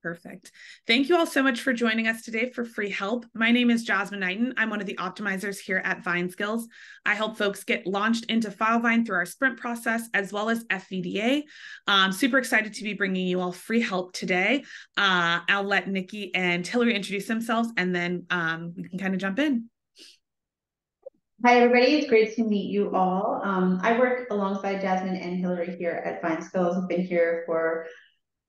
Perfect. Thank you all so much for joining us today for free help. My name is Jasmine Knighton. I'm one of the optimizers here at Vine Skills. I help folks get launched into FileVine through our sprint process as well as FVDA. Super excited to be bringing you all free help today. I'll let Nikki and Hillary introduce themselves, and then we can kind of jump in. Hi, everybody. It's great to meet you all. I work alongside Jasmine and Hillary here at Vine Skills. I've been here for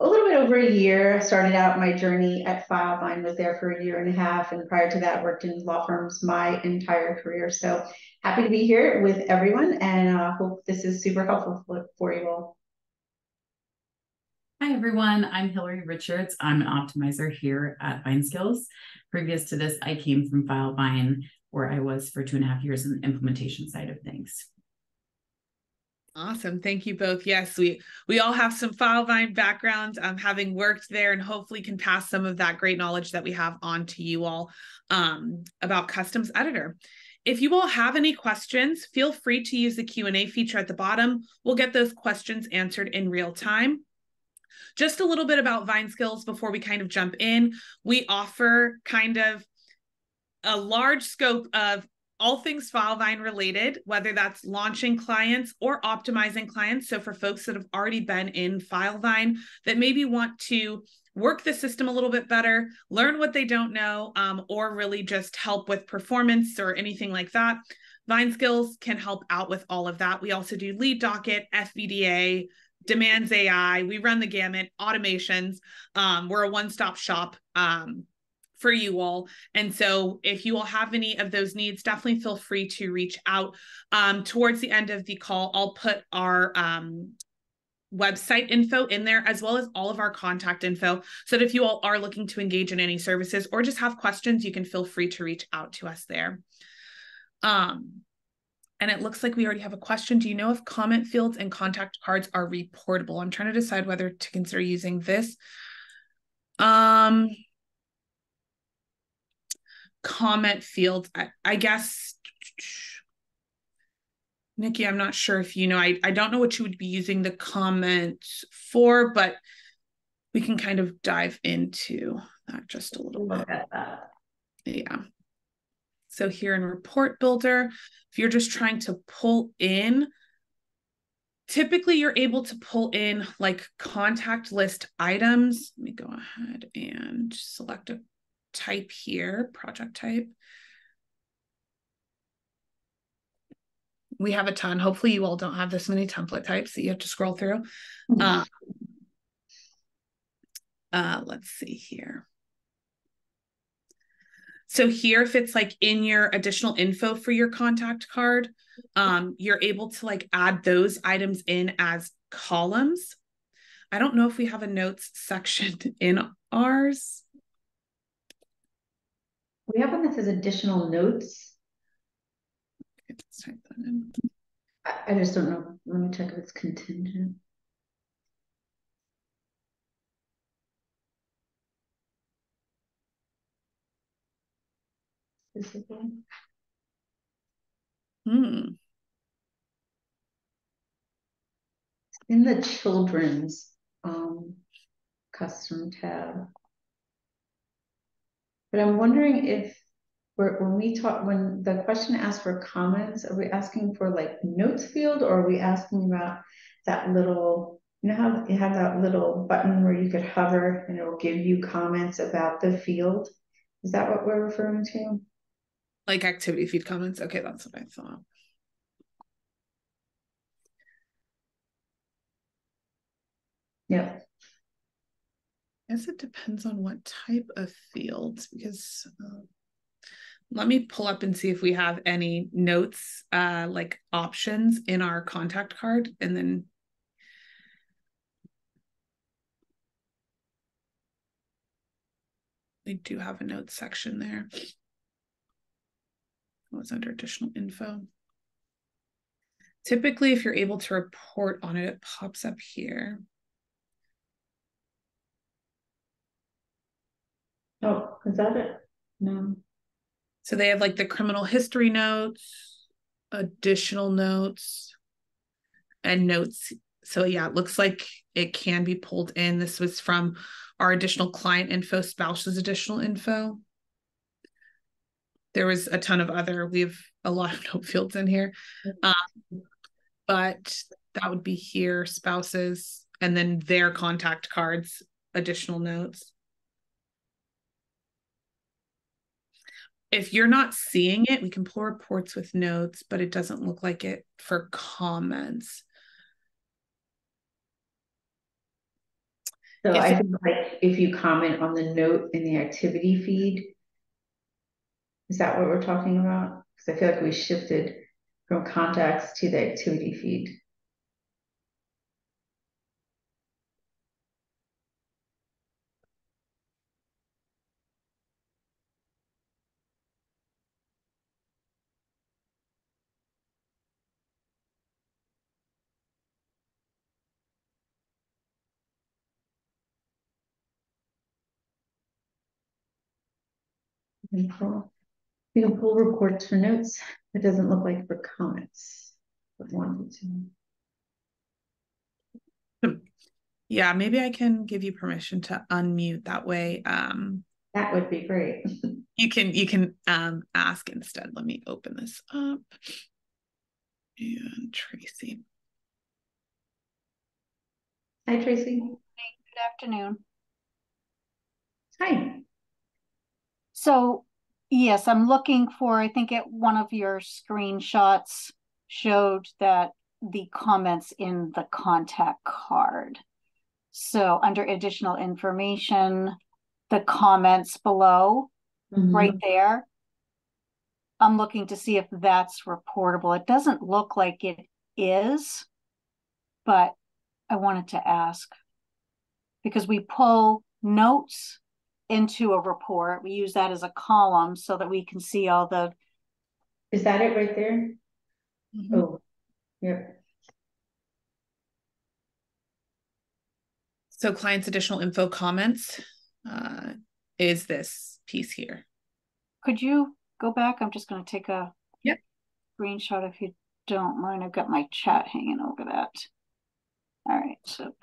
a little bit over a year. I started out my journey at FileVine, was there for a year and a half, and prior to that worked in law firms my entire career. So happy to be here with everyone, and hope this is super helpful for you all. Hi, everyone. I'm Hillary Richards. I'm an optimizer here at Vine Skills. Previous to this, I came from FileVine, where I was for 2.5 years in the implementation side of things. Awesome. Thank you both. Yes, we all have some FileVine backgrounds, having worked there, and hopefully can pass some of that great knowledge that we have on to you all about Customs Editor. If you all have any questions, feel free to use the Q&A feature at the bottom. We'll get those questions answered in real time. Just a little bit about Vine Skills before we kind of jump in. We offer kind of a large scope of all things FileVine related, whether that's launching clients or optimizing clients. So for folks that have already been in FileVine that maybe want to work the system a little bit better, learn what they don't know, or really just help with performance or anything like that, Vine Skills can help out with all of that. We also do lead docket, FVDA, demands AI. We run the gamut, automations. We're a one-stop shop for you all. And so if you all have any of those needs, definitely feel free to reach out. Towards the end of the call, I'll put our website info in there, as well as all of our contact info, so that if you all are looking to engage in any services or just have questions, you can feel free to reach out to us there. And it looks like we already have a question. Do you know if comment fields and contact cards are reportable? I'm trying to decide whether to consider using this. Comment fields, I guess, Nikki, I'm not sure if you know, I don't know what you would be using the comments for, but we can kind of dive into that just a little bit. Yeah. So here in Report Builder, if you're just trying to pull in, typically you're able to pull in like contact list items. Let me go ahead and select a type here, project type. We have a ton. Hopefully you all don't have this many template types that you have to scroll through. Let's see here. So here, if it's like in your additional info for your contact card, you're able to like add those items in as columns. I don't know if we have a notes section in ours. We have one that says additional notes. Okay, let's type that in. I just don't know. Let me check if it's contingent. In the children's custom tab. But I'm wondering if when the question asks for comments, are we asking for like notes field, or are we asking about that little, you know how you have that little button where you could hover and it will give you comments about the field? Is that what we're referring to? Like activity feed comments? Okay, that's what I thought. Yeah. I guess it depends on what type of fields, because let me pull up and see if we have any notes like options in our contact card, and then we do have a notes section there. It was under additional info. Typically, if you're able to report on it, it pops up here. Oh, is that it? No. So they have like the criminal history notes, additional notes, and notes So yeah, it looks like it can be pulled in. This was from our additional client info, spouse's additional info. There was a ton of other, we have a lot of note fields in here. But that would be here, spouses, and then their contact cards, additional notes. If you're not seeing it, we can pull reports with notes, but it doesn't look like it for comments. So I think like if you comment on the note in the activity feed, is that what we're talking about? Because I feel like we shifted from contacts to the activity feed. You can pull reports for notes. It doesn't look like for comments. But wanted to. Yeah, maybe I can give you permission to unmute that way. That would be great. You can ask instead. Let me open this up. And Tracy. Hi, Tracy. Good afternoon. Hi. So, yes, I'm looking for, I think one of your screenshots showed that the comments in the contact card. So under additional information, the comments below, right there, I'm looking to see if that's reportable. It doesn't look like it is, but I wanted to ask because we pull notes into a report. We use that as a column so that we can see all the. Is that it right there? Oh, yep. So client's additional info comments is this piece here. Could you go back? I'm just going to take a screenshot if you don't mind. I've got my chat hanging over that. All right, so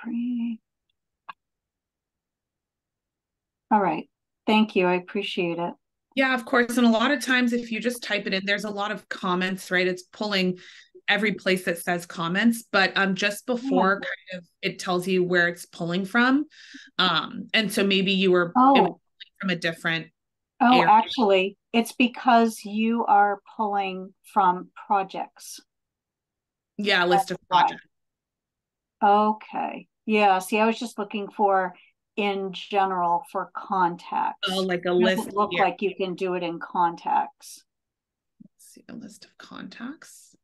all right. Thank you. I appreciate it. Yeah, of course. And a lot of times if you just type it in, there's a lot of comments, right? It's pulling every place that says comments, but just before kind of it tells you where it's pulling from. And so maybe you were from a different area. Actually, it's because you are pulling from projects. Yeah, a list of projects. Okay. Yeah, see, I was just looking for in general for contacts. Oh, like a list. Doesn't look like you can do it in contacts. Let's see, a list of contacts.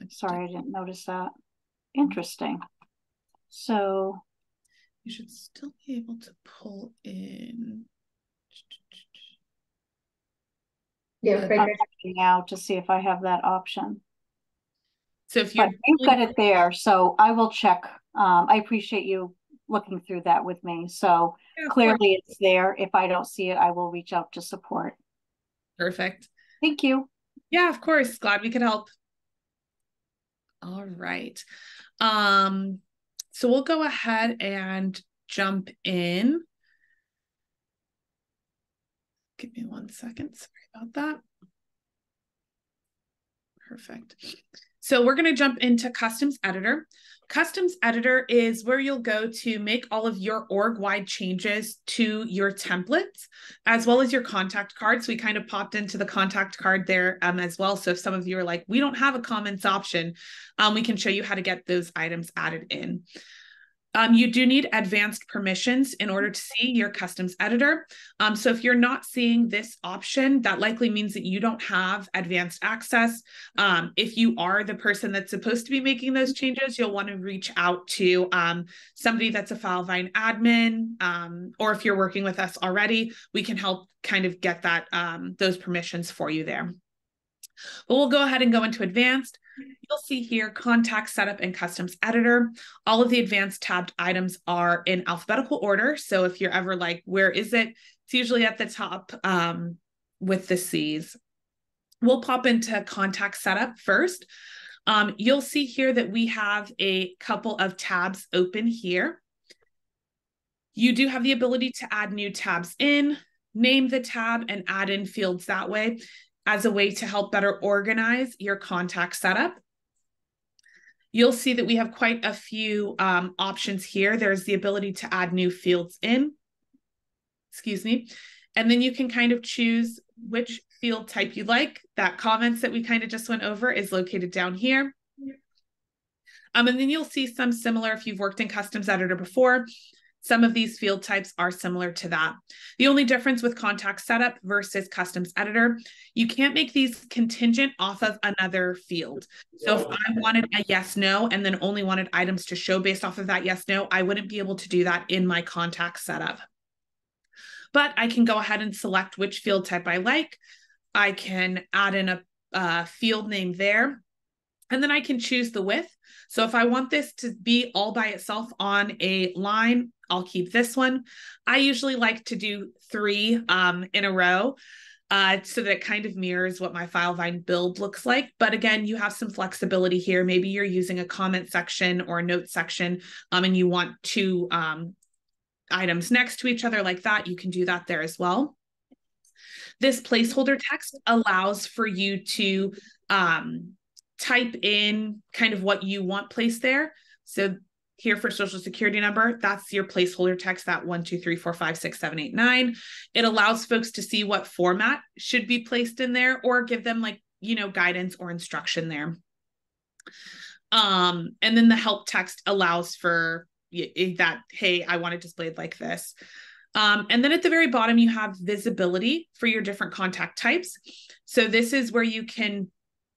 Sorry, I didn't notice that. Interesting. So you should still be able to pull in. Yeah, I'm checking now to see if I have that option. So if you've got it there, so I will check. I appreciate you looking through that with me. So clearly it's there. If I don't see it, I will reach out to support. Perfect. Thank you. Yeah, of course. Glad we could help. All right. So we'll go ahead and jump in. Give me 1 second. Sorry about that. Perfect. So we're going to jump into Customs Editor. Customs Editor is where you'll go to make all of your org-wide changes to your templates, as well as your contact card. So we kind of popped into the contact card there as well. So if some of you are like, we don't have a comments option, we can show you how to get those items added in. You do need advanced permissions in order to see your customs editor. So if you're not seeing this option, that likely means that you don't have advanced access. If you are the person that's supposed to be making those changes, you'll want to reach out to somebody that's a FileVine admin, or if you're working with us already, we can help kind of get that those permissions for you there. But we'll go ahead and go into advanced. You'll see here contact setup and customs editor. All of the advanced tabbed items are in alphabetical order. So if you're ever like, where is it? It's usually at the top with the C's. We'll pop into contact setup first. You'll see here that we have a couple of tabs open here. You do have the ability to add new tabs in, name the tab, and add in fields that way as a way to help better organize your contact setup. You'll see that we have quite a few options here. There's the ability to add new fields in, and then you can kind of choose which field type you like. That comments that we kind of just went over is located down here. And then you'll see some similar if you've worked in Customs Editor before. Some of these field types are similar to that. The only difference with contact setup versus Customs Editor, you can't make these contingent off of another field. So if I wanted a yes, no, and then only wanted items to show based off of that yes, no, I wouldn't be able to do that in my contact setup. But I can go ahead and select which field type I like. I can add in a field name there, and then I can choose the width. So if I want this to be all by itself on a line, I'll keep this one. I usually like to do 3 in a row so that it kind of mirrors what my FileVine build looks like. But again, you have some flexibility here. Maybe you're using a comment section or a note section and you want 2 items next to each other like that. You can do that there as well. This placeholder text allows for you to type in kind of what you want placed there. So here for social security number, that's your placeholder text, that 1, 2, 3, 4, 5, 6, 7, 8, 9. It allows folks to see what format should be placed in there or give them like, guidance or instruction there. And then the help text allows for that, hey, I want it displayed like this. And then at the very bottom, you have visibility for your different contact types. So this is where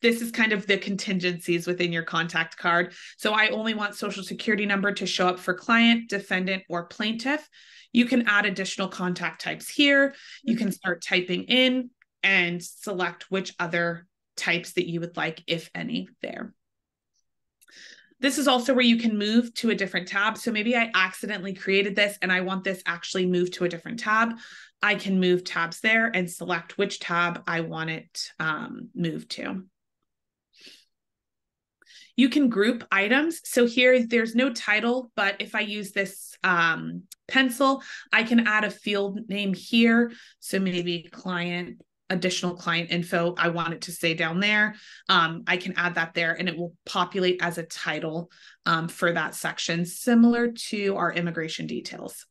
this is kind of the contingencies within your contact card. So I only want social security number to show up for client, defendant, or plaintiff. You can add additional contact types here. You can start typing in and select which other types that you would like, if any, there. This is also where you can move to a different tab. So maybe I accidentally created this and I want this actually moved to a different tab. I can move tabs there and select which tab I want it moved to. You can group items. So here there's no title, but if I use this pencil, I can add a field name here. So maybe client, additional client info, I want it to say down there. I can add that there and it will populate as a title for that section, similar to our immigration details.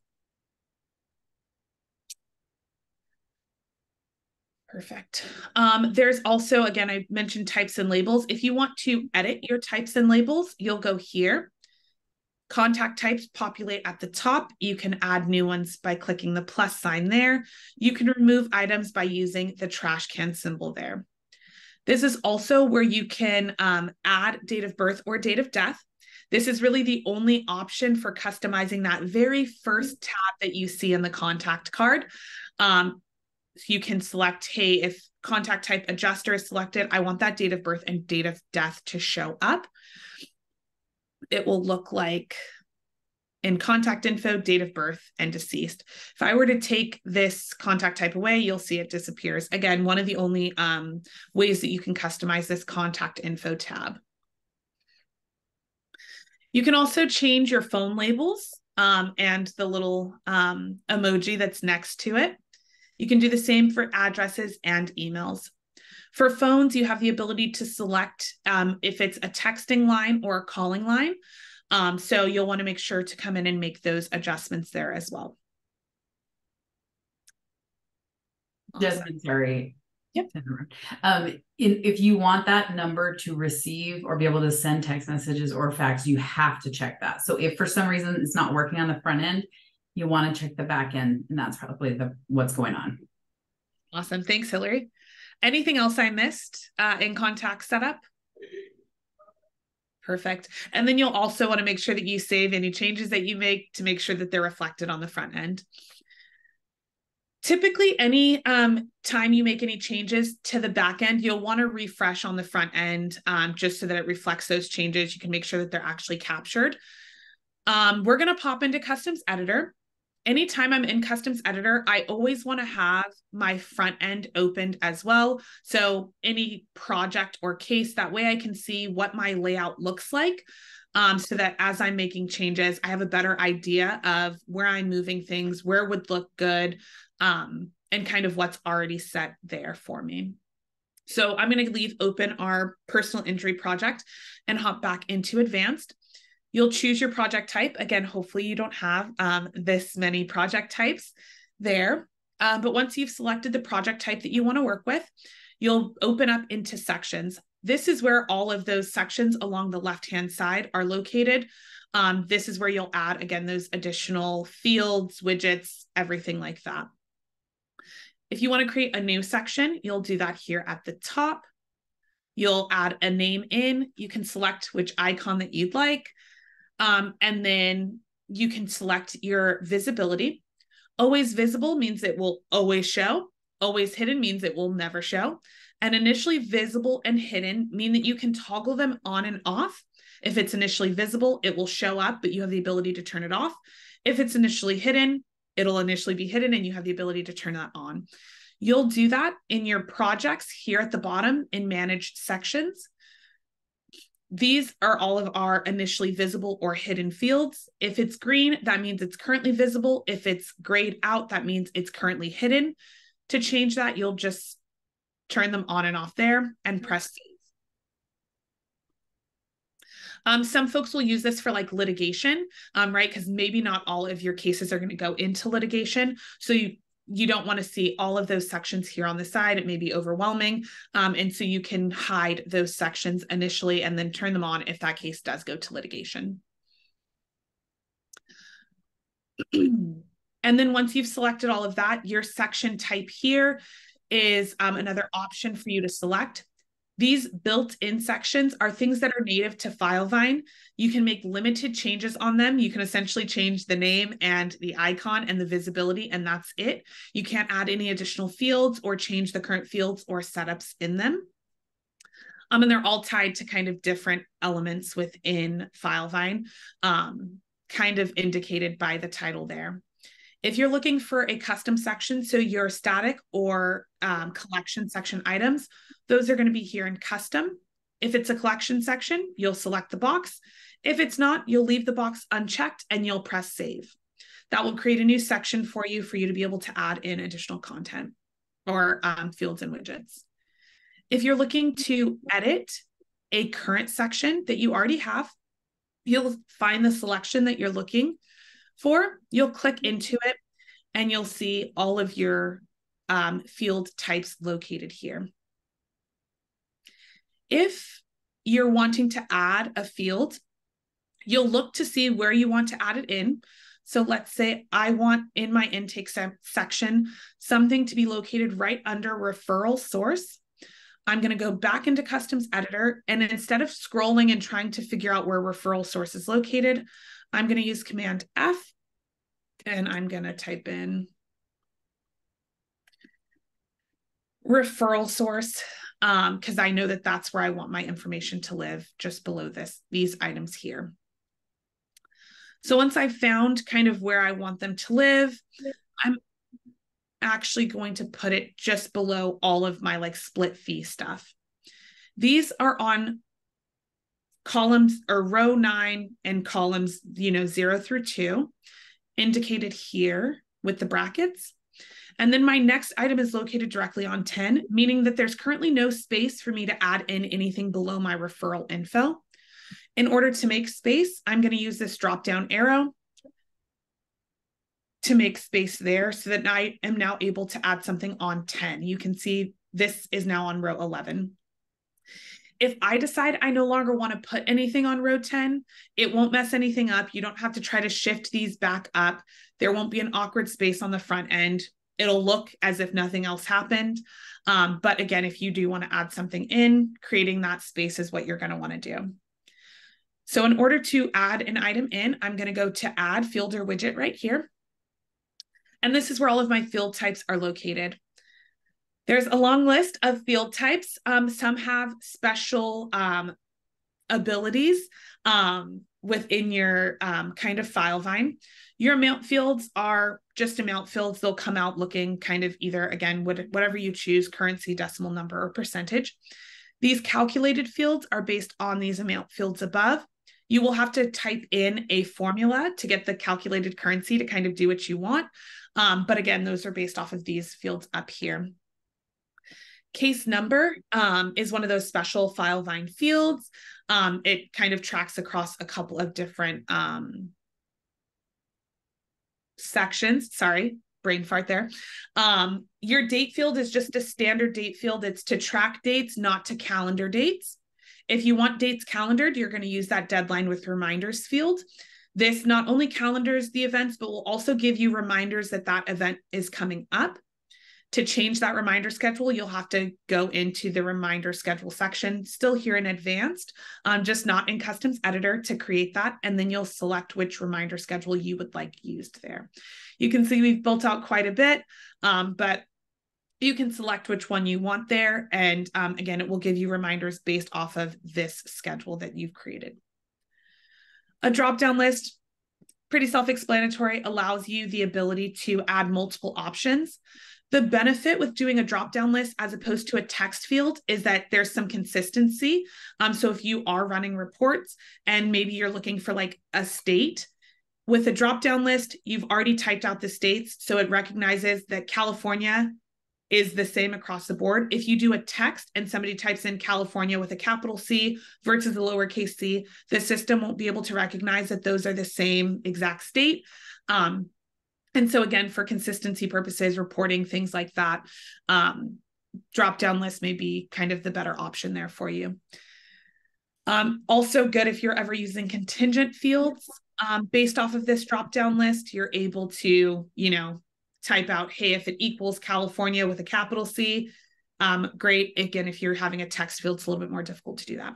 Perfect. There's also, again, I mentioned types and labels. If you want to edit your types and labels, you'll go here. Contact types populate at the top. You can add new ones by clicking the plus sign there. You can remove items by using the trash can symbol there. This is also where you can add date of birth or date of death. This is really the only option for customizing that very first tab that you see in the contact card. You can select, hey, if contact type adjuster is selected, I want that date of birth and date of death to show up. It will look like in contact info, date of birth, and deceased. If I were to take this contact type away, you'll see it disappears. Again, one of the only ways that you can customize this contact info tab. You can also change your phone labels and the little emoji that's next to it. You can do the same for addresses and emails. For phones, you have the ability to select if it's a texting line or a calling line. So you'll want to make sure to come in and make those adjustments there as well. Jasmine, sorry. Yep. If you want that number to receive or be able to send text messages or fax, you have to check that. So if for some reason it's not working on the front end, you want to check the back end, and that's probably what's going on. Awesome. Thanks, Hillary. Anything else I missed in contact setup? Perfect. And then you'll also want to make sure that you save any changes that you make to make sure that they're reflected on the front end. Typically, any time you make any changes to the back end, you'll want to refresh on the front end just so that it reflects those changes. You can make sure that they're actually captured. We're going to pop into Customs Editor. Anytime I'm in Customs Editor, I always want to have my front end opened as well. So any project or case, that way I can see what my layout looks like, so that as I'm making changes, I have a better idea of where I'm moving things, where would look good, and kind of what's already set there for me. So I'm going to leave open our personal injury project and hop back into advanced. You'll choose your project type. Again, hopefully you don't have this many project types there. But once you've selected the project type that you want to work with, you'll open up into sections. This is where all of those sections along the left-hand side are located. This is where you'll add, again, those additional fields, widgets, everything like that. If you want to create a new section, you'll do that here at the top. You'll add a name in. You can select which icon that you'd like. And then you can select your visibility. Always visible means it will always show. Always hidden means it will never show. And initially visible and hidden mean that you can toggle them on and off. If it's initially visible, it will show up, but you have the ability to turn it off. If it's initially hidden, it'll initially be hidden and you have the ability to turn that on. You'll do that in your projects here at the bottom in managed sections. These are all of our initially visible or hidden fields. If it's green, that means it's currently visible. If it's grayed out, that means it's currently hidden. To change that, you'll just turn them on and off there and press save. Some folks will use this for like litigation, right? Because maybe not all of your cases are going to go into litigation. So you don't want to see all of those sections here on the side. It may be overwhelming. And so you can hide those sections initially and then turn them on if that case does go to litigation. And then once you've selected all of that, your section type here is another option for you to select. These built-in sections are things that are native to FileVine. You can make limited changes on them. You can essentially change the name and the icon and the visibility, and that's it. You can't add any additional fields or change the current fields or setups in them. And they're all tied to kind of different elements within FileVine, kind of indicated by the title there. If you're looking for a custom section, so your static or collection section items, those are going to be here in custom. If it's a collection section, you'll select the box. If it's not, you'll leave the box unchecked and you'll press save. That will create a new section for you to be able to add in additional content or fields and widgets. If you're looking to edit a current section that you already have, you'll find the selection that you're looking for. You'll click into it and you'll see all of your field types located here. If you're wanting to add a field, you'll look to see where you want to add it in. So let's say I want in my intake section something to be located right under referral source. I'm going to go back into Customs Editor, and instead of scrolling and trying to figure out where referral source is located, I'm going to use Command F, and I'm going to type in referral source, because I know that that's where I want my information to live, just below these items here. So once I've found kind of where I want them to live, I'm actually going to put it just below all of my like split fee stuff. These are on columns or row 9 and columns, 0 through 2, indicated here with the brackets. And then my next item is located directly on 10, meaning that there's currently no space for me to add in anything below my referral info. In order to make space, I'm going to use this drop-down arrow to make space there so that I am now able to add something on 10. You can see this is now on row 11. If I decide I no longer want to put anything on row 10, it won't mess anything up. You don't have to try to shift these back up. There won't be an awkward space on the front end. It'll look as if nothing else happened. But again, if you do want to add something in, creating that space is what you're going to want to do. So in order to add an item in, I'm going to go to Add Field or Widget right here. And this is where all of my field types are located. There's a long list of field types. Some have special abilities. within your kind of file vine. Your amount fields are just amount fields. They'll come out looking kind of either, again, whatever you choose, currency, decimal number, or percentage. These calculated fields are based on these amount fields above. You will have to type in a formula to get the calculated currency to kind of do what you want. But again, those are based off of these fields up here. Case number is one of those special file vine fields. It kind of tracks across a couple of different sections. Sorry, brain fart there. Your date field is just a standard date field. It's to track dates, not to calendar dates. If you want dates calendared, you're going to use that deadline with reminders field. This not only calendars the events, but will also give you reminders that that event is coming up. To change that reminder schedule, you'll have to go into the reminder schedule section, still here in advanced, just not in customs editor to create that. And then you'll select which reminder schedule you would like used there. You can see we've built out quite a bit, but you can select which one you want there. And again, it will give you reminders based off of this schedule that you've created. A drop-down list, pretty self-explanatory, allows you the ability to add multiple options. The benefit with doing a drop-down list as opposed to a text field is that there's some consistency. So if you are running reports and maybe you're looking for like a state, with a drop-down list, you've already typed out the states. So it recognizes that California is the same across the board. If you do a text and somebody types in California with a capital C versus a lowercase c, the system won't be able to recognize that those are the same exact state. And so again, for consistency purposes, reporting things like that, drop-down list may be kind of the better option there for you. Also good if you're ever using contingent fields. Based off of this drop-down list, you're able to, type out, hey, if it equals California with a capital C, great. Again, if you're having a text field, it's a little bit more difficult to do that.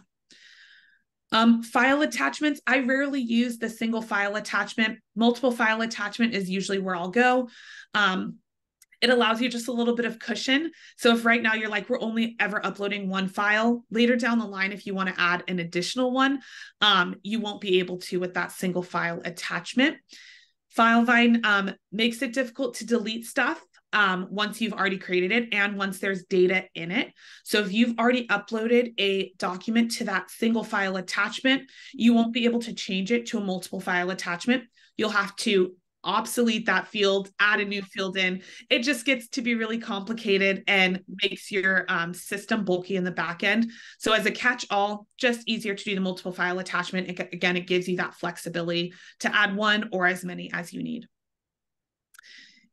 File attachments, I rarely use the single file attachment. Multiple file attachment is usually where I'll go. It allows you just a little bit of cushion. So if right now you're like, we're only ever uploading one file, later down the line, if you want to add an additional one, you won't be able to with that single file attachment. FileVine makes it difficult to delete stuff once you've already created it and once there's data in it. So if you've already uploaded a document to that single file attachment, you won't be able to change it to a multiple file attachment. You'll have to obsolete that field, add a new field in. It just gets to be really complicated and makes your system bulky in the back end. So as a catch-all, just easier to do the multiple file attachment. Again, it gives you that flexibility to add one or as many as you need.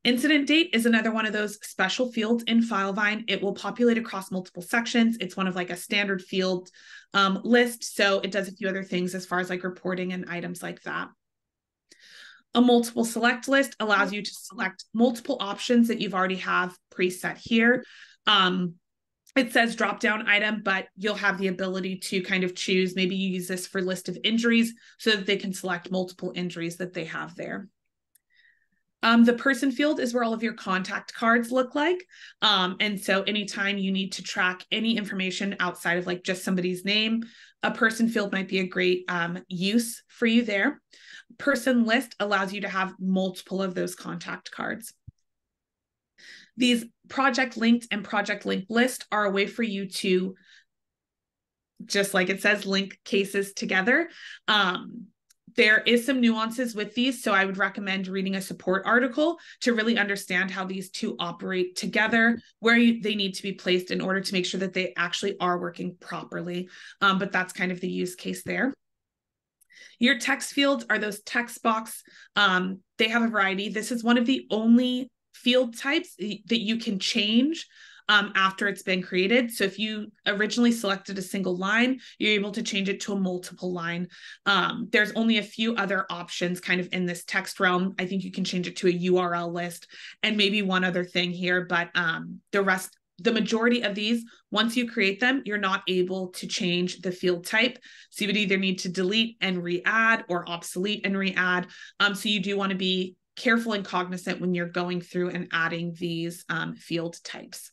Incident date is another one of those special fields in FileVine. It will populate across multiple sections. It's one of like a standard field list. So it does a few other things as far as like reporting and items like that. A multiple select list allows you to select multiple options that you've already have preset here. It says drop down item, but you'll have the ability to kind of choose, maybe you use this for list of injuries so that they can select multiple injuries that they have there. The person field is where all of your contact cards look like. And so anytime you need to track any information outside of like just somebody's name, a person field might be a great use for you there. Person list allows you to have multiple of those contact cards. These project linked and project linked list are a way for you to, just like it says, link cases together. There is some nuances with these, so I would recommend reading a support article to really understand how these two operate together, where they need to be placed in order to make sure that they actually are working properly. But that's kind of the use case there. Your text fields are those text box. They have a variety. This is one of the only field types that you can change after it's been created. So if you originally selected a single line, you're able to change it to a multiple line. There's only a few other options kind of in this text realm. I think you can change it to a URL list and maybe one other thing here, but the majority of these, once you create them, you're not able to change the field type. So you would either need to delete and re-add or obsolete and re-add. So you do want to be careful and cognizant when you're going through and adding these field types.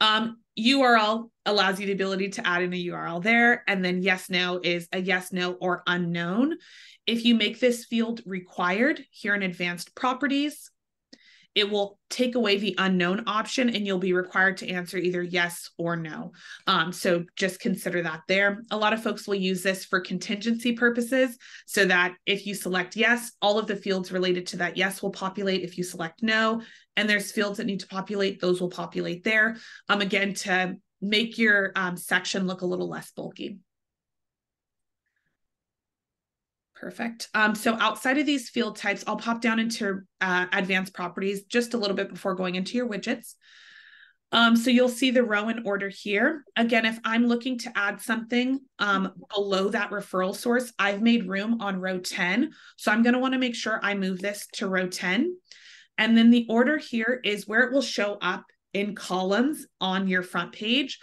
URL allows you the ability to add in a URL there. And then yes, no is a yes, no, or unknown. If you make this field required here in advanced properties, it will take away the unknown option and you'll be required to answer either yes or no. So just consider that there. A lot of folks will use this for contingency purposes so that if you select yes, all of the fields related to that yes will populate. If you select no, and there's fields that need to populate, those will populate there. Again, to make your section look a little less bulky. Perfect. So outside of these field types, I'll pop down into advanced properties just a little bit before going into your widgets. So you'll see the row in order here. Again, if I'm looking to add something below that referral source, I've made room on row 10. So I'm going to want to make sure I move this to row 10. And then the order here is where it will show up in columns on your front page.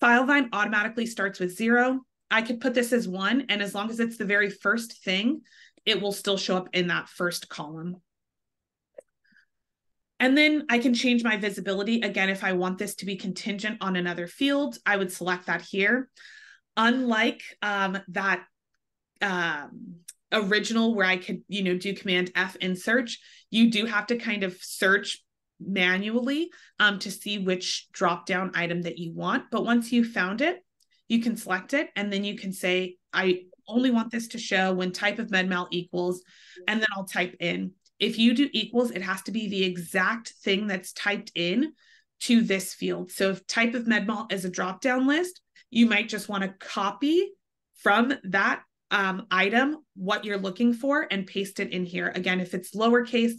Filevine automatically starts with 0. I could put this as 1, and as long as it's the very first thing, it will still show up in that first column. And then I can change my visibility. Again, if I want this to be contingent on another field, I would select that here. Unlike that original where I could, do Command F in search, you do have to kind of search manually to see which drop-down item that you want. But once you found it, you can select it, and then you can say, I only want this to show when type of medmal equals, and then I'll type in. If you do equals, it has to be the exact thing that's typed in to this field. So if type of medmal is a drop-down list, you might just want to copy from that item what you're looking for and paste it in here. Again, if it's lowercase,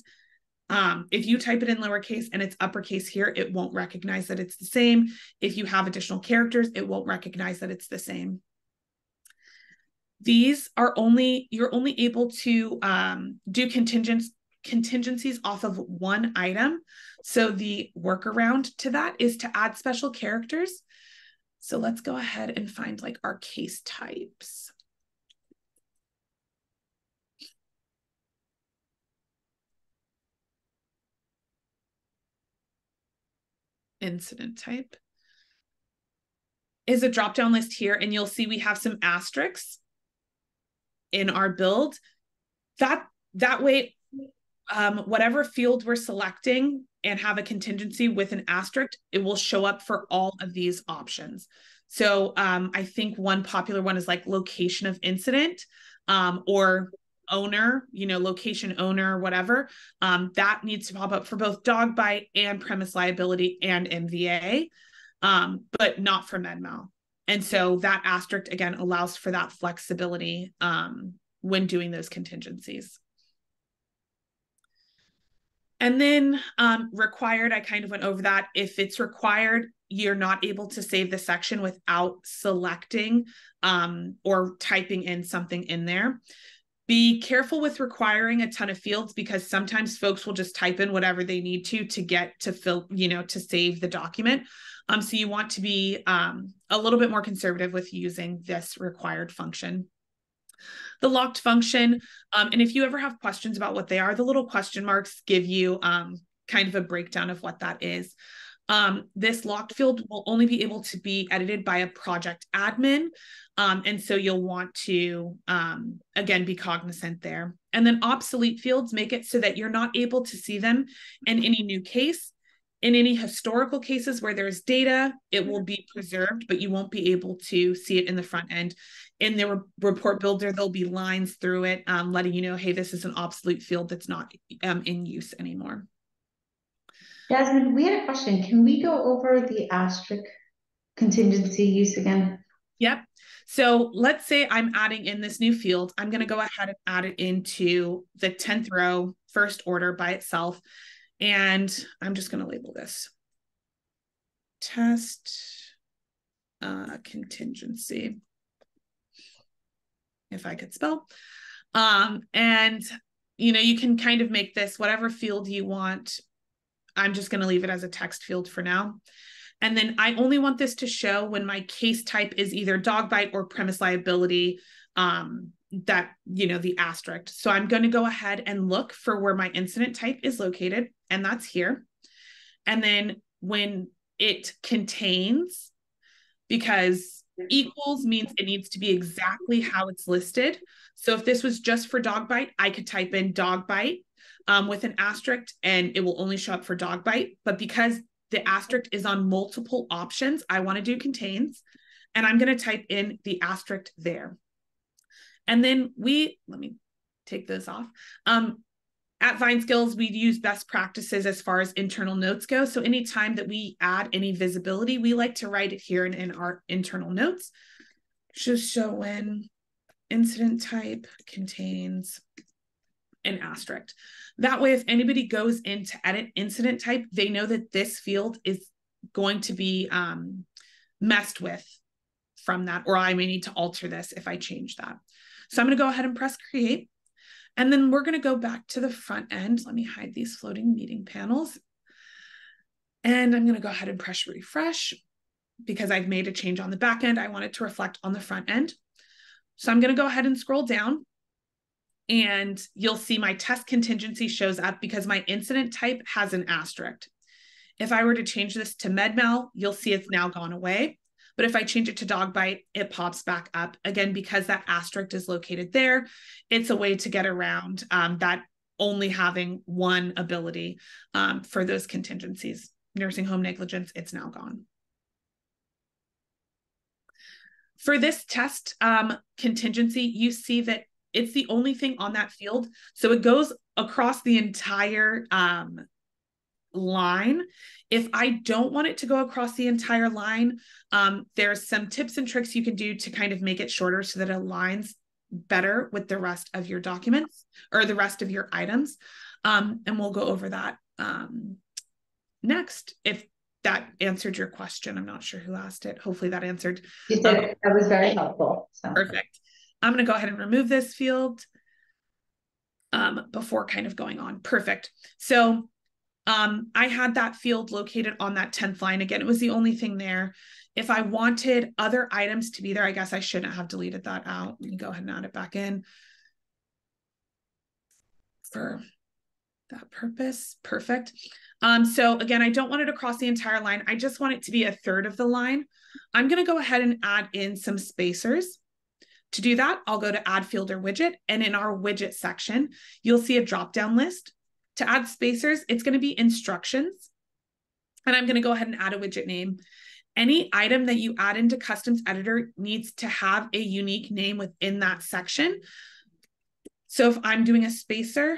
if you type it in lowercase and it's uppercase here, it won't recognize that it's the same. If you have additional characters, it won't recognize that it's the same. These are you're only able to do contingencies off of one item. So the workaround to that is to add special characters. So let's go ahead and find like our case types. Incident type is a drop-down list here, and you'll see we have some asterisks in our build. That way, whatever field we're selecting and have a contingency with an asterisk, it will show up for all of these options. So I think one popular one is like location of incident or owner, location owner, whatever. That needs to pop up for both dog bite and premise liability and MVA, but not for medmal. And so that asterisk, again, allows for that flexibility when doing those contingencies. And then required, I kind of went over that. If it's required, you're not able to save the section without selecting or typing in something in there. Be careful with requiring a ton of fields because sometimes folks will just type in whatever they need to get to fill, to save the document. So you want to be a little bit more conservative with using this required function. The locked function, and if you ever have questions about what they are, the little question marks give you kind of a breakdown of what that is. This locked field will only be able to be edited by a project admin. And so you'll want to, again, be cognizant there. And then obsolete fields make it so that you're not able to see them in any new case. In any historical cases where there's data, it will be preserved, but you won't be able to see it in the front end. In the report builder, there'll be lines through it letting you know, hey, this is an obsolete field that's not in use anymore. Jasmine, we had a question. Can we go over the asterisk contingency use again? Yep. So let's say I'm adding in this new field. I'm going to go ahead and add it into the 10th row, first order by itself. And I'm just going to label this test contingency, if I could spell. And, you can kind of make this whatever field you want. I'm just going to leave it as a text field for now. And then I only want this to show when my case type is either dog bite or premise liability, that, the asterisk. So I'm going to go ahead and look for where my incident type is located, and that's here. And then when it contains, because equals means it needs to be exactly how it's listed. So if this was just for dog bite, I could type in dog bite with an asterisk and it will only show up for dog bite. But because the asterisk is on multiple options, I want to do contains, and I'm going to type in the asterisk there. And then let me take this off. At Vine Skills, we use best practices as far as internal notes go. So anytime that we add any visibility, we like to write it here in our internal notes. Just show when incident type contains an asterisk. That way, if anybody goes in to edit incident type, they know that this field is going to be messed with from that, or I may need to alter this if I change that. So I'm going to go ahead and press create. And then we're going to go back to the front end. Let me hide these floating meeting panels. And I'm going to go ahead and press refresh because I've made a change on the back end. I want it to reflect on the front end. So I'm going to go ahead and scroll down, and you'll see my test contingency shows up because my incident type has an asterisk. If I were to change this to medmal, you'll see it's now gone away. But if I change it to dog bite, it pops back up again because that asterisk is located there. It's a way to get around that only having one ability for those contingencies. Nursing home negligence, it's now gone. For this test contingency, you see that it's the only thing on that field. So it goes across the entire line. If I don't want it to go across the entire line, there's some tips and tricks you can do to kind of make it shorter so that it aligns better with the rest of your documents or the rest of your items. And we'll go over that next. If that answered your question, I'm not sure who asked it. Hopefully that answered. You said that was very helpful. So. Perfect. I'm going to go ahead and remove this field before kind of going on. Perfect. So I had that field located on that 10th line. Again, it was the only thing there. If I wanted other items to be there, I guess I shouldn't have deleted that out. Let me go ahead and add it back in for that purpose. Perfect. So again, I don't want it across the entire line. I just want it to be 1/3 of the line. I'm going to go ahead and add in some spacers. To do that, I'll go to add field or widget. And in our widget section, you'll see a drop-down list. To add spacers, it's going to be instructions. And I'm going to go ahead and add a widget name. Any item that you add into Customs Editor needs to have a unique name within that section. So if I'm doing a spacer,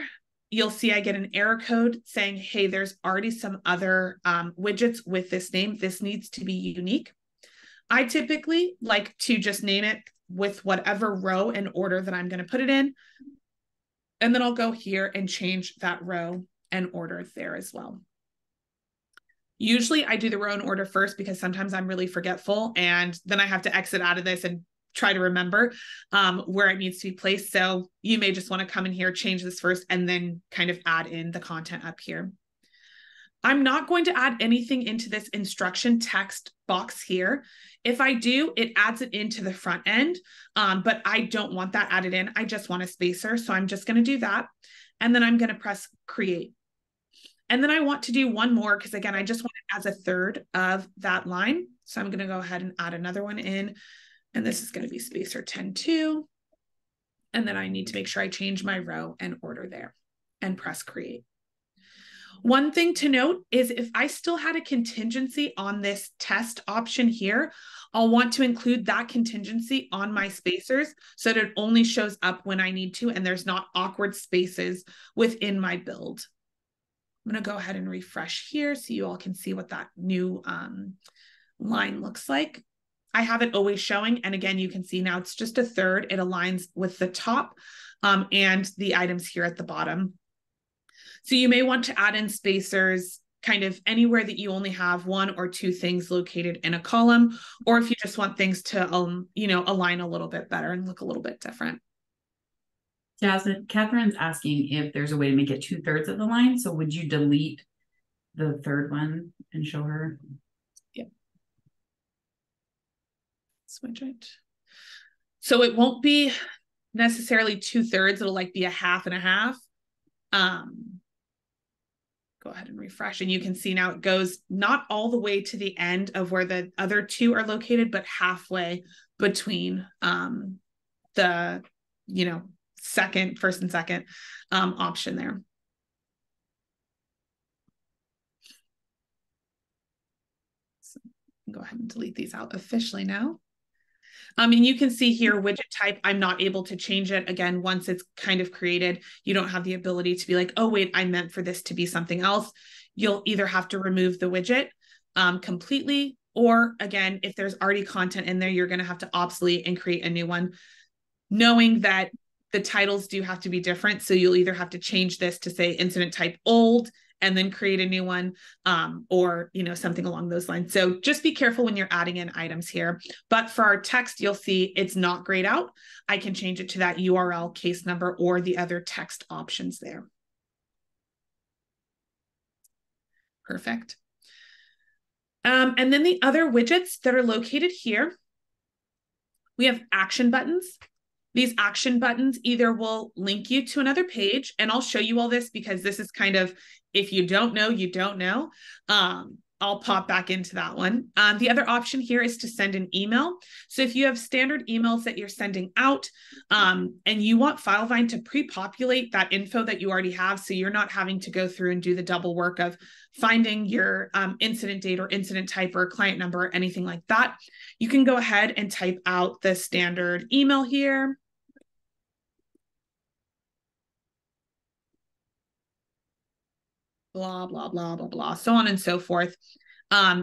you'll see I get an error code saying, hey, there's already some other widgets with this name. This needs to be unique. I typically like to just name it with whatever row and order that I'm going to put it in. And then I'll go here and change that row and order there as well. Usually I do the row and order first because sometimes I'm really forgetful and then I have to exit out of this and try to remember where it needs to be placed. So you may just want to come in here, change this first, and then kind of add in the content up here. I'm not going to add anything into this instruction text box here. If I do, it adds it into the front end, but I don't want that added in. I just want a spacer. So I'm just going to do that. And then I'm going to press create. And then I want to do one more because again, I just want it as 1/3 of that line. So I'm going to go ahead and add another one in. And this is going to be spacer 10-2. And then I need to make sure I change my row and order there and press create. One thing to note is if I still had a contingency on this test option here, I'll want to include that contingency on my spacers so that it only shows up when I need to and there's not awkward spaces within my build. I'm going to go ahead and refresh here so you all can see what that new line looks like. I have it always showing. And again, you can see now it's just 1/3. It aligns with the top and the items here at the bottom. So you may want to add in spacers kind of anywhere that you only have 1 or 2 things located in a column, or if you just want things to, you know, align a little bit better and look a little bit different. Jasmine, Catherine's asking if there's a way to make it 2/3 of the line. So would you delete the 3rd one and show her? Yep. Switch it. So it won't be necessarily 2/3. It'll like be a 1/2 and a 1/2. Go ahead and refresh, and you can see now it goes not all the way to the end of where the other two are located, but halfway between the, you know, first and second option there. So go ahead and delete these out officially now. And you can see here widget type, I'm not able to change it. Again, once it's kind of created, you don't have the ability to be like, oh, wait, I meant for this to be something else. You'll either have to remove the widget completely, or again, if there's already content in there, you're going to have to obsolete and create a new one, knowing that the titles do have to be different. So you'll either have to change this to say incident type old and then create a new one, or, you know, something along those lines. So just be careful when you're adding in items here. But for our text, you'll see it's not grayed out. I can change it to that URL, case number, or the other text options there. Perfect. And then the other widgets that are located here, we have action buttons. These action buttons either will link you to another page, and I'll show you all this because this is kind of, if you don't know, you don't know. I'll pop back into that one. The other option here is to send an email. So if you have standard emails that you're sending out, and you want FileVine to pre-populate that info that you already have, so you're not having to go through and do the double work of finding your incident date or incident type or client number or anything like that, you can go ahead and type out the standard email here. Blah, blah, blah, blah, blah, so on and so forth.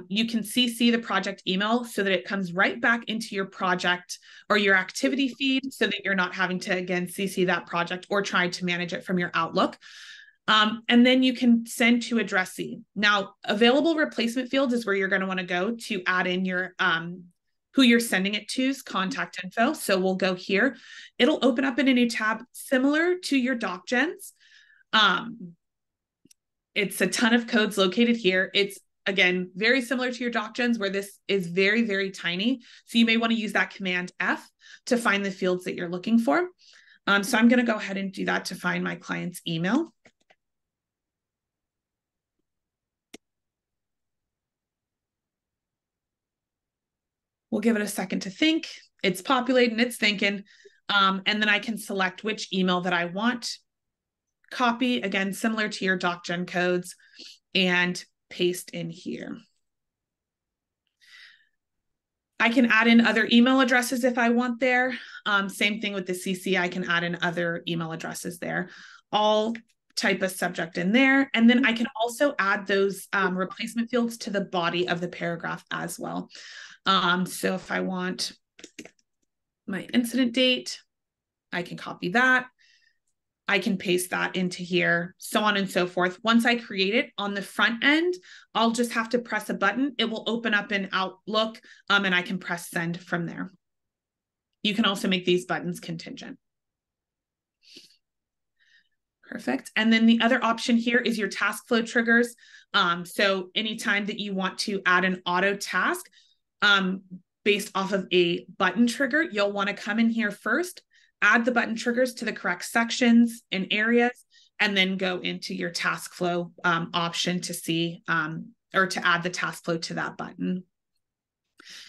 You can CC the project email so that it comes right back into your project or your activity feed, so that you're not having to, again, CC that project or try to manage it from your Outlook. And then you can send to addressee. Now, available replacement fields is where you're going to want to go to add in your who you're sending it to's contact info. So we'll go here. It'll open up in a new tab similar to your DocGens. It's a ton of codes located here. It's, again, very similar to your DocGens, where this is very, very tiny. So you may want to use that Command F to find the fields that you're looking for. So I'm going to go ahead and do that to find my client's email. We'll give it a second to think. It's populating, it's thinking. And then I can select which email that I want. Copy, again, similar to your DocGen codes, and paste in here. I can add in other email addresses if I want there. Same thing with the CC, I can add in other email addresses there. I'll type a subject in there, and then I can also add those replacement fields to the body of the paragraph as well. So if I want my incident date, I can copy that. I can paste that into here, so on and so forth. Once I create it on the front end, I'll just have to press a button. It will open up in Outlook, and I can press send from there. You can also make these buttons contingent. Perfect. And then the other option here is your task flow triggers. So anytime that you want to add an auto task based off of a button trigger, you'll want to come in here first, add the button triggers to the correct sections and areas, and then go into your task flow option to see or to add the task flow to that button.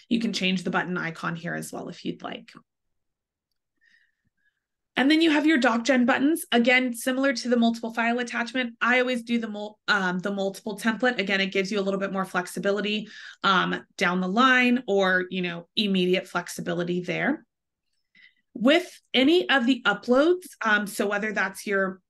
You can change the button icon here as well if you'd like. And then you have your DocGen buttons. Again, similar to the multiple file attachment, I always do the multiple template. Again, it gives you a little bit more flexibility down the line, or, you know, immediate flexibility there. With any of the uploads, so whether that's your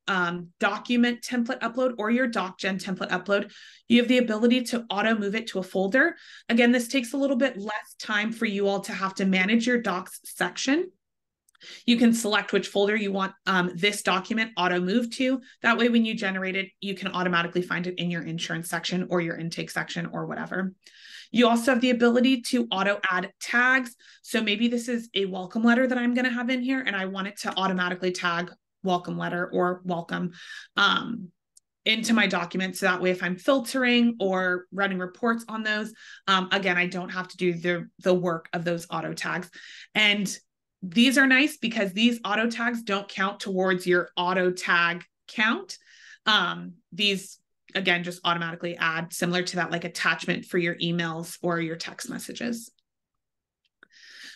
document template upload or your DocGen template upload, you have the ability to auto move it to a folder. Again, this takes a little bit less time for you all to have to manage your docs section. You can select which folder you want this document auto move to. That way, when you generate it, you can automatically find it in your insurance section or your intake section or whatever. You also have the ability to auto add tags. So maybe this is a welcome letter that I'm going to have in here, and I want it to automatically tag welcome letter or welcome into my document. So that way, if I'm filtering or running reports on those, again, I don't have to do the work of those auto tags. And these are nice because these auto tags don't count towards your auto tag count. These again, just automatically add, similar to that, like attachment for your emails or your text messages.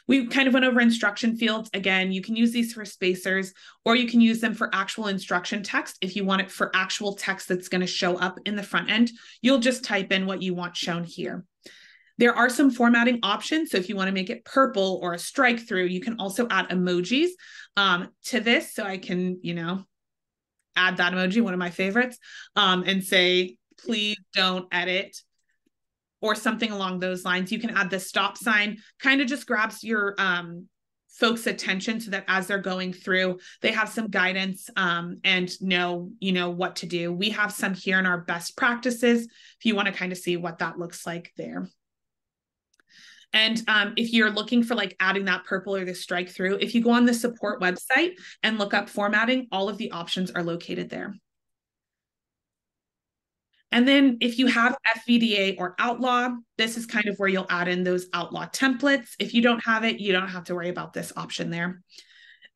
We kind of went over instruction fields. Again, you can use these for spacers, or you can use them for actual instruction text. If you want it for actual text that's going to show up in the front end, you'll just type in what you want shown here. There are some formatting options. So if you want to make it purple or a strike through, you can also add emojis to this. So I can, add that emoji, one of my favorites, and say, please don't edit, or something along those lines. You can add the stop sign, kind of just grabs your folks' attention so that as they're going through, they have some guidance and know what to do. We have some here in our best practices if you want to kind of see what that looks like there. And if you're looking for like adding that purple or the strike through, if you go on the support website and look up formatting, all of the options are located there. And then if you have FVDA or Outlaw, this is kind of where you'll add in those Outlaw templates. If you don't have it, you don't have to worry about this option there.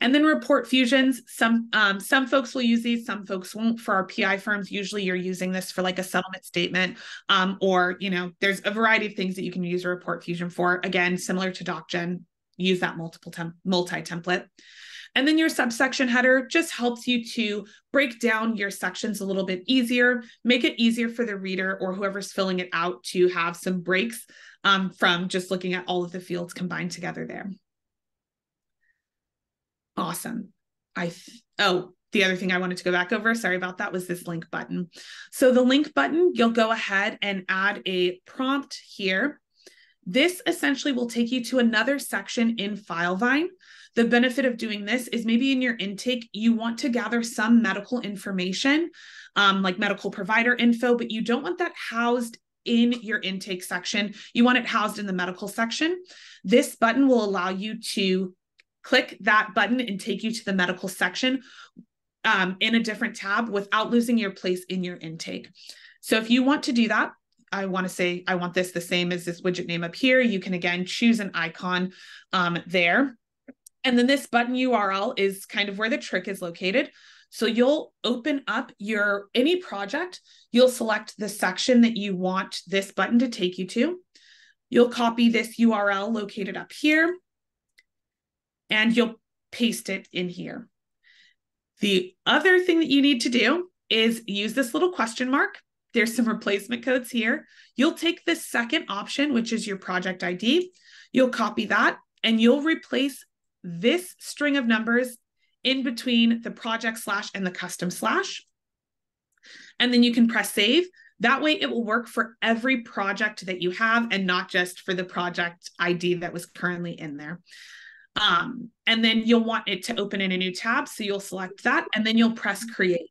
And then report fusions. Some folks will use these, some folks won't. For our PI firms, usually you're using this for like a settlement statement, or there's a variety of things that you can use a report fusion for. Again, similar to DocGen, use that multi-template. And then your subsection header just helps you to break down your sections a little bit easier, make it easier for the reader or whoever's filling it out to have some breaks from just looking at all of the fields combined together there. Awesome. The other thing I wanted to go back over, sorry about that, was this link button. So the link button, you'll go ahead and add a prompt here. This essentially will take you to another section in FileVine. The benefit of doing this is maybe in your intake, you want to gather some medical information, like medical provider info, but you don't want that housed in your intake section. You want it housed in the medical section. This button will allow you to click that button and take you to the medical section in a different tab without losing your place in your intake. So if you want to do that, I want to say, I want this the same as this widget name up here. You can again choose an icon there. And then this button URL is kind of where the trick is located. So you'll open up any project, you'll select the section that you want this button to take you to. You'll copy this URL located up here, and you'll paste it in here. The other thing that you need to do is use this little question mark. There's some replacement codes here. You'll take the second option, which is your project ID. You'll copy that, and you'll replace this string of numbers in between the project / and the custom /. And then you can press save. That way it will work for every project that you have and not just for the project ID that was currently in there. And then you'll want it to open in a new tab. So you'll select that and then you'll press create.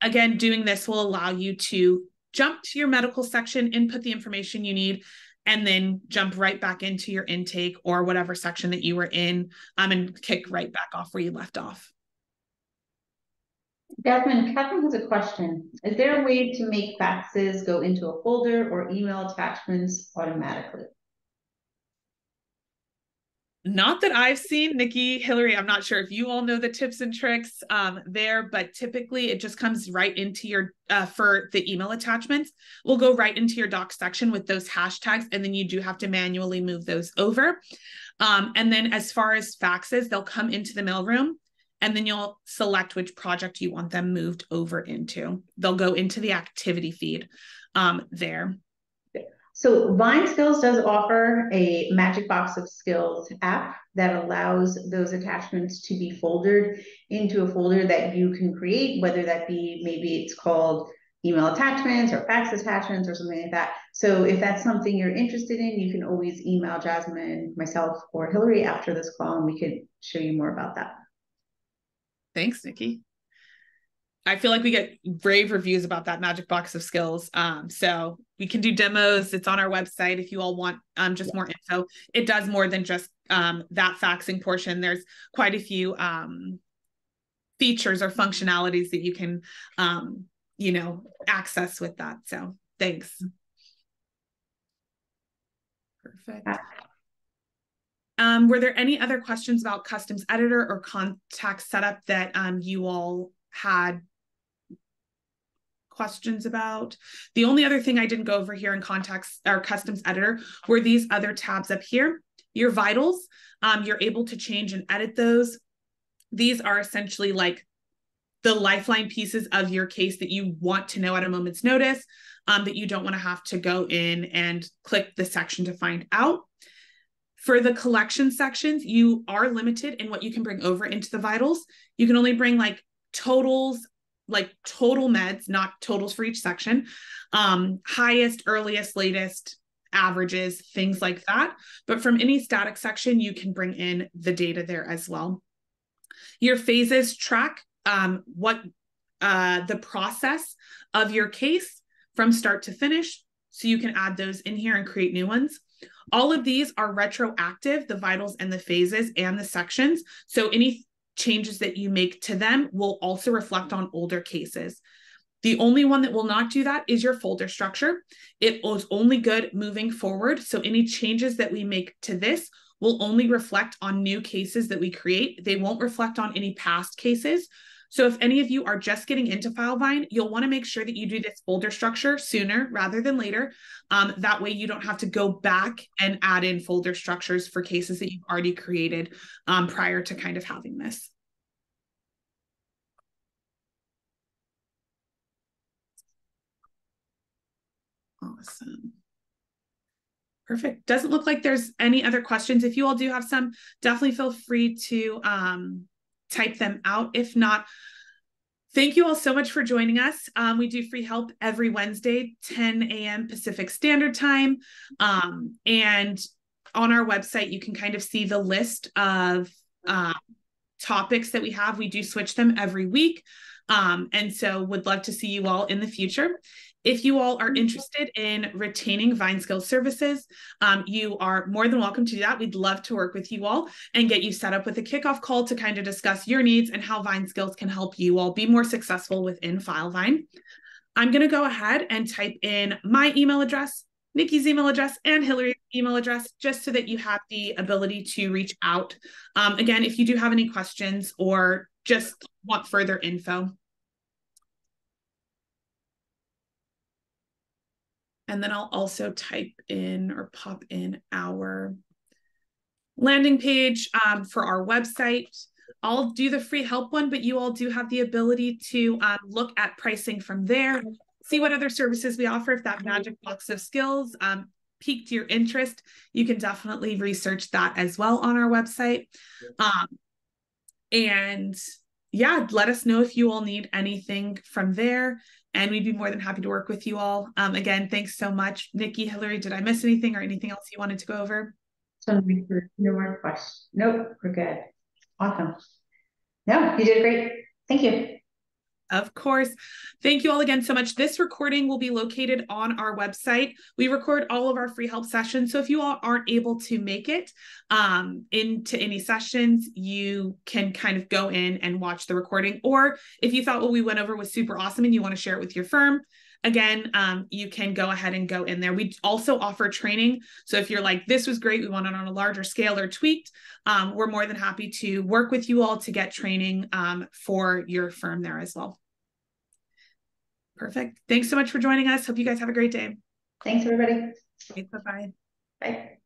Again, doing this will allow you to jump to your medical section, input the information you need, and then jump right back into your intake or whatever section that you were in, and kick right back off where you left off. Catherine has a question. Is there a way to make faxes go into a folder or email attachments automatically? Not that I've seen. Nikki, Hillary, I'm not sure if you all know the tips and tricks there, but typically it just comes right into your, for the email attachments, we'll go right into your doc section with those hashtags, and then you do have to manually move those over. And then as far as faxes, they'll come into the mailroom, and then you'll select which project you want them moved over into. They'll go into the activity feed there. So Vine Skills does offer a Magic Box of Skills app that allows those attachments to be folded into a folder that you can create, whether that be, maybe it's called email attachments or fax attachments or something like that. So if that's something you're interested in, you can always email Jasmine, myself, or Hillary after this call, and we could show you more about that. Thanks, Nikki. I feel like we get rave reviews about that Magic Box of Skills. So we can do demos. It's on our website if you all want just more info. It does more than just that faxing portion. There's quite a few features or functionalities that you can, access with that. So thanks. Perfect. Were there any other questions about Customs Editor or contact setup that you all had questions about. The only other thing I didn't go over here in contacts or customs editor were these other tabs up here. Your vitals, you're able to change and edit those. These are essentially like the lifeline pieces of your case that you want to know at a moment's notice, that you don't want to have to go in and click the section to find out. For the collection sections, you are limited in what you can bring over into the vitals. You can only bring like totals, like total meds, not totals for each section, highest, earliest, latest, averages, things like that. But from any static section, you can bring in the data there as well. Your phases track what the process of your case from start to finish. So you can add those in here and create new ones. All of these are retroactive, the vitals and the phases and the sections. So any changes that you make to them will also reflect on older cases. The only one that will not do that is your folder structure. It is only good moving forward. So any changes that we make to this will only reflect on new cases that we create. They won't reflect on any past cases. So if any of you are just getting into FileVine, you'll want to make sure that you do this folder structure sooner rather than later. That way you don't have to go back and add in folder structures for cases that you've already created prior to kind of having this. Awesome. Perfect. Doesn't look like there's any other questions. If you all do have some, definitely feel free to type them out. If not, thank you all so much for joining us. We do free help every Wednesday, 10 a.m. Pacific Standard Time. And on our website, you can kind of see the list of topics that we have. We do switch them every week. And so would love to see you all in the future. If you all are interested in retaining Vine Skills services, you are more than welcome to do that. We'd love to work with you all and get you set up with a kickoff call to kind of discuss your needs and how Vine Skills can help you all be more successful within FileVine. I'm going to go ahead and type in my email address, Nikki's email address, and Hillary's email address, just so that you have the ability to reach out. Again, if you do have any questions or just want further info. And then I'll also type in or pop in our landing page for our website. I'll do the free help one, but you all do have the ability to look at pricing from there, see what other services we offer. If that magic box of skills piqued your interest, you can definitely research that as well on our website. And yeah, let us know if you all need anything from there. And we'd be more than happy to work with you all. Again, thanks so much. Nikki, Hillary, did I miss anything or anything else you wanted to go over? So no more questions. Nope, we're good. Awesome. No, you did great. Thank you. Of course. Thank you all again so much. This recording will be located on our website. We record all of our free help sessions. So if you all aren't able to make it into any sessions, you can kind of go in and watch the recording. Or if you thought what we went over was super awesome and you want to share it with your firm, again, you can go ahead and go in there. We also offer training. So if you're like, this was great, we want it on a larger scale or tweaked, we're more than happy to work with you all to get training for your firm there as well. Perfect. Thanks so much for joining us. Hope you guys have a great day. Thanks, everybody. Okay, bye-bye. Bye.